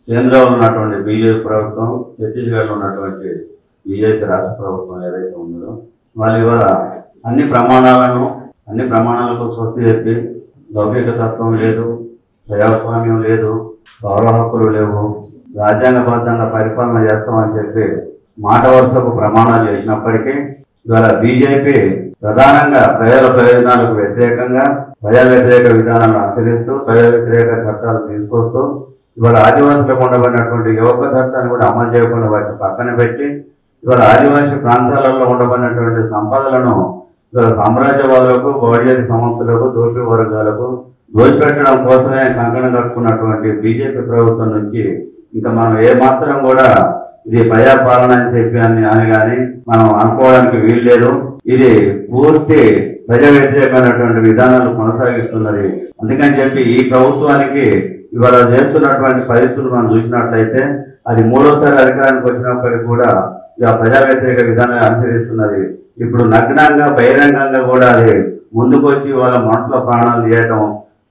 కేంద్రంలో ఉన్నటువంటి బీజేపీ ప్రభుత్వం, ఛత్తీస్గఢ్లో ఉన్నటువంటి బీజేపీ రాష్ట్ర ప్రభుత్వం ఏదైతే ఉందో వాళ్ళు ఇవాళ అన్ని ప్రమాణాలకు స్వస్తి చెప్పి లౌకిక తత్వం లేదు, ప్రజాస్వామ్యం లేదు, పౌర హక్కులు లేవు, రాజ్యాంగబద్ధంగా పరిపాలన చేస్తామని చెప్పి మాట వరుసకు ప్రమాణాలు చేసినప్పటికీ ఇవాళ బీజేపీ ప్రధానంగా ప్రజల ప్రయోజనాలకు వ్యతిరేకంగా ప్రజా వ్యతిరేక విధానాలను అనుసరిస్తూ ప్రజా వ్యతిరేక చట్టాలు తీసుకొస్తూ ఇవాళ ఆదివాసులకు ఉండబడినటువంటి యువక చట్టాన్ని కూడా అమలు చేయకుండా వాటిని పక్కన పెట్టి ఇవాళ ఆదివాసీ ప్రాంతాలలో ఉండబడినటువంటి సంపదలను ఇవాళ సామ్రాజ్యవాదులకు, బౌద్ధ సంస్థలకు, దోపి వర్గాలకు దోచిపెట్టడం కోసమే కంకణం కట్టుకున్నటువంటి బీజేపీ ప్రభుత్వం నుంచి ఇంకా మనం ఏమాత్రం కూడా ఇది ప్రజాపాలన అని చెప్పి అని కానీ మనం అనుకోవడానికి వీల్లేదు. ఇది పూర్తి ప్రజా వ్యతిరేకమైనటువంటి విధానాలు కొనసాగిస్తున్నది. అందుకని చెప్పి ఈ ప్రభుత్వానికి ఇవాళ చేస్తున్నటువంటి పరిస్థితులు మనం చూసినట్లయితే అది మూడోసారి అధికారానికి వచ్చినప్పటికీ కూడా ఇక ప్రజా వ్యతిరేక విధానాలు అనుసరిస్తున్నది. ఇప్పుడు నగ్నంగా బహిరంగంగా కూడా అది ముందుకొచ్చి వాళ్ళ మనుషుల ప్రాణాలు తీయటం,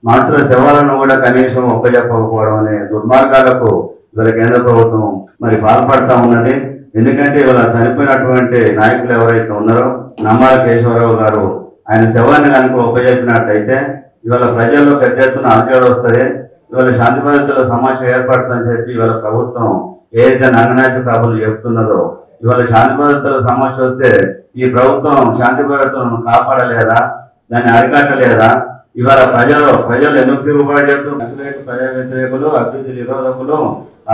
మనుషుల శవాలను కూడా కనీసం ఒప్పజెప్పకపోవడం అనే దుర్మార్గాలకు ఇవాళ కేంద్ర ప్రభుత్వం మరి పాల్పడతా ఉన్నది. ఎందుకంటే ఇవాళ చనిపోయినటువంటి నాయకులు ఎవరైతే ఉన్నారో నమ్మాల కేశవరావు గారు ఆయన శవాన్ని కనుక ఒప్పజెప్పినట్టయితే ఇవాళ ప్రజల్లో పెద్ద ఎత్తున అలజడి వస్తుంది, ఇవాళ శాంతి భద్రతల సమస్య ఏర్పడుతుందని చెప్పి ఇవాళ ప్రభుత్వం ఏదైతే నగ్నాటి కబుర్లు చెప్తున్నదో ఇవాళ శాంతి భద్రతల సమస్య వస్తే ఈ ప్రభుత్వం శాంతి భద్రతలను కాపాడలేదా, దాన్ని అరికట్టలేదా? ఇవాళ ప్రజలు ఎందుకు తిరుగుబాటు చేస్తూ ప్రజా వ్యతిరేకులు, అభివృద్ధి నిరోధకులు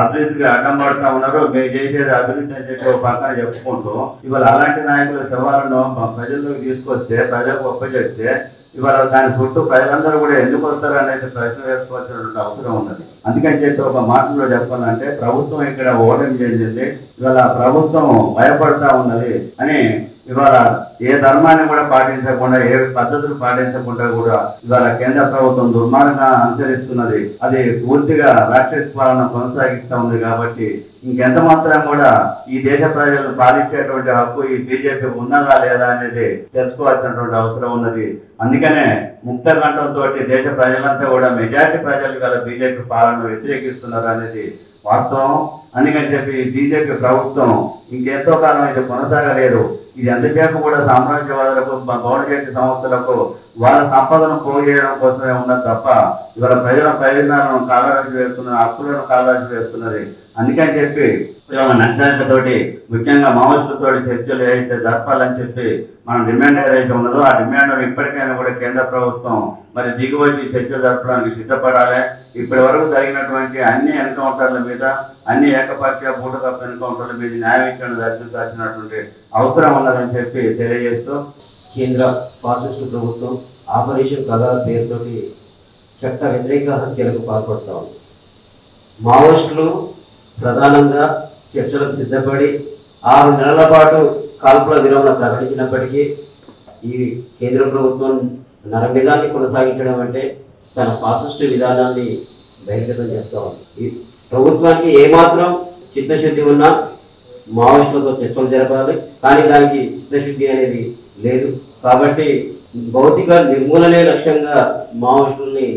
అభివృద్ధికి అడ్డం పడతా ఉన్నారు, మేము చేసేది అభివృద్ధి అని చెప్పి ఒక పక్కన చెప్పుకుంటూ ఇవాళ అలాంటి నాయకుల శవాలను ప్రజల్లోకి తీసుకొస్తే ప్రజలకు ఒప్పచెప్తే ఇవాళ దాని చుట్టూ ప్రజలందరూ కూడా ఎందుకు వస్తారు అనేది ప్రశ్న వేసుకోవాల్సినటువంటి అవసరం ఉన్నది. అందుకని చెప్పి ఒక మాటలో చెప్పాలంటే ప్రభుత్వం ఇక్కడ ఓటమి చెందింది, ఇవాళ ప్రభుత్వం భయపడతా ఉన్నది అని ఇవాళ ఏ ధర్మాన్ని కూడా పాటించకుండా, ఏ పద్ధతులు పాటించకుండా కూడా ఇవాళ కేంద్ర ప్రభుత్వం దుర్మార్గంగా అనుసరిస్తున్నది. అది పూర్తిగా రాక్షస పాలన కొనసాగిస్తూ ఉంది. కాబట్టి ఇంకెంత మాత్రం కూడా ఈ దేశ ప్రజలను పాలించేటువంటి హక్కు ఈ బీజేపీ ఉన్నదా లేదా అనేది తెలుసుకోవాల్సినటువంటి అవసరం ఉన్నది. అందుకనే ముక్త కంఠంతో దేశ ప్రజలంతా కూడా మెజారిటీ ప్రజలు గల బీజేపీ పాలనను వ్యతిరేకిస్తున్నారు అనేది వాస్తవం. అందుకని చెప్పి బీజేపీ ప్రభుత్వం ఇంకెంతో కాలం ఇది కొనసాగలేదు. ఇది ఎంతసేపు కూడా సామ్రాజ్యవాదులకు, బౌద్ధ సంస్థలకు వాళ్ళ సంపదను పోగేయడం కోసమే ఉన్నది తప్ప ఇవాళ ప్రజల ప్రయోజనాలను కాలరాజు వేస్తున్నది, హక్కులను కాలరాజు వేస్తున్నది. అందుకని చెప్పి ఇవాళ నక్సలైట్లతోటి ముఖ్యంగా మావోయిస్టులతో చర్చలు ఏదైతే జరపాలని చెప్పి మన డిమాండ్ ఏదైతే ఉన్నదో ఆ డిమాండ్ ఇప్పటికైనా కూడా కేంద్ర ప్రభుత్వం మరి దిగువచ్చి చర్చలు జరపడానికి సిద్ధపడాలి. ఇప్పటి వరకు జరిగినటువంటి అన్ని ఎన్కౌంటర్ల మీద, అన్ని ఏకపక్ష బూటకప్ ఎన్కౌంటర్ల మీద న్యాయ విచారణ జరిపించాల్సినటువంటి అవసరం ఉన్నదని చెప్పి తెలియజేస్తూ కేంద్ర ఫాసిస్టు ప్రభుత్వం ఆపరేషన్ కగార్ పేరుతోటి చట్ట వ్యతిరేక హత్యలకు పాల్పడతా ఉంది. మావోయిస్టులు ప్రధానంగా చర్చలకు సిద్ధపడి 6 నెలల పాటు కాల్పుల విరమణ ప్రకటించినప్పటికీ ఈ కేంద్ర ప్రభుత్వం నరమేధాన్ని కొనసాగించడం అంటే తన ఫాసిస్టు విధానాన్ని బహిర్గతం చేస్తూ ఉంది. ఈ ప్రభుత్వానికి ఏమాత్రం చిత్తశుద్ధి ఉన్నా మావోయిస్టులతో చర్చలు జరపాలి, కానీ దానికి చిత్తశుద్ధి అనేది లేదు. కాబట్టి భౌతిక నిర్మూలనే లక్ష్యంగా మావోయిస్టుల్ని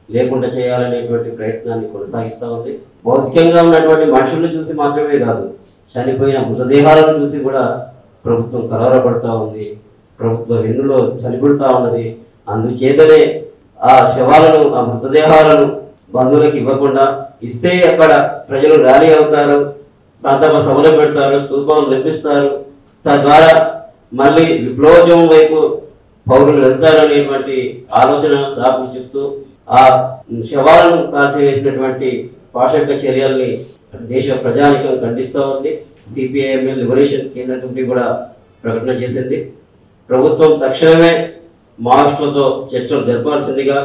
లేకుండా చేయాలనేటువంటి ప్రయత్నాన్ని కొనసాగిస్తూ ఉంది. భౌతికంగా ఉన్నటువంటి మనుషులను చూసి మాత్రమే కాదు, చనిపోయిన మృతదేహాలను చూసి కూడా ప్రభుత్వం కలవరపడుతూ ఉంది, ప్రభుత్వం వెన్నులో చనిపెడుతూ ఉన్నది. అందుచేతనే ఆ శవాలను, ఆ మృతదేహాలను బంధువులకు ఇవ్వకుండా ఇస్తే అక్కడ ప్రజలు ర్యాలీ అవుతారు, సంతాప సభలు పెడతారు, స్తూపాలు నిర్మిస్తారు, తద్వారా మళ్ళీ విప్లవోద్యమం వైపు పౌరులు వెళ్తారనేటువంటి ఆలోచన సాగు చెప్తూ ఆ శవాలను కాల్చివేసినటువంటి పాషక చర్యల్ని దేశ ప్రజానికం ఖండిస్తూ ఉంది. సిపిఐఎంఎల్ లిబరేషన్ కేంద్ర కమిటీ కూడా ప్రకటన చేసింది. ప్రభుత్వం తక్షణమే మావోయిస్టులతో చర్చలు జరపాల్సిందిగా,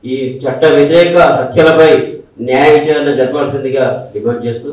ఈ చట్ట వ్యతిరేక హత్యలపై న్యాయ విచారణ జరపాల్సిందిగా డిమాండ్ చేస్తూ